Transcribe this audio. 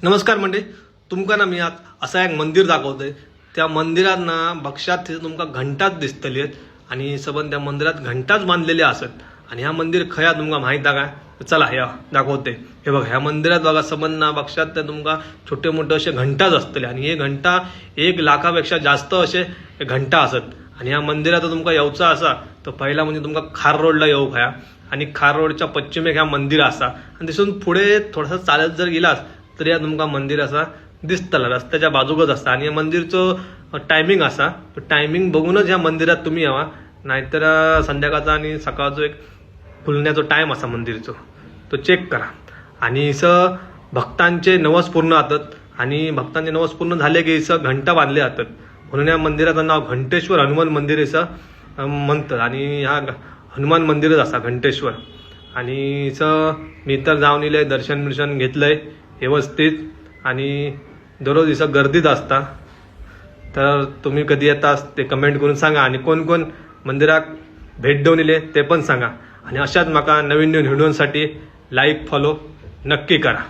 नमस्कार मंडळी, तुमका ना मी असा एक मंदिर दाखवतोय। त्या मंदिरात ना बक्षात तुमका घंटाच दिसतली आणि सबंध त्या मंदिरात घंटाच बांधलेले असत। आणि ह्या मंदिर खया तुमका माहित आहे का? चला ह्या दाखवते। हे बघा, ह्या मंदिरात बघा सबंध ना बक्षात त्या तुमका छोटे मोठे असे घंटाच असतले आणि हे घंटा 1 लाखापेक्षा जास्त असे घंटा असत। आणि ह्या मंदिरात तुमका येऊचा असा तर पहिला म्हणजे तुमका खार रोडला येऊ खया आणि खार रोडच्या पश्चिमेक ह्या मंदिर असा आणि तिथून पुढे थोडासा चालत जर गेलास तर या तुमका मंदिर असा दिसतला, रस्त्याच्या बाजूकच असता। आणि या मंदिरचं टायमिंग असा, तो टायमिंग बघूनच या मंदिरात तुम्ही यावा, नाहीतर संध्याकाळचा आणि सकाळचा एक खुलण्याचा टाइम असा मंदिरचं तो चेक करा। आणि इसं भक्तांचे नवस पूर्ण होतात आणि भक्तांचे नवस पूर्ण झाले की इसं घंटा बांधले जातात, म्हणून या मंदिराचं नाव घंटेश्वर हनुमान मंदिर असं म्हणतात। आणि हा हनुमान मंदिरच असा घंटेश्वर। आणि इसं मी तर जाऊन इले दर्शन घेतलंय व्यवस्थित आणि दररोज इसं गर्दीत असता। तर तुम्ही कधी येतास ते कमेंट करून सांगा आणि कोण कोण मंदिरात भेट देऊन इले ते पण सांगा। आणि अशाच माका नवीन व्हिडिओसाठी लाईक फॉलो नक्की करा।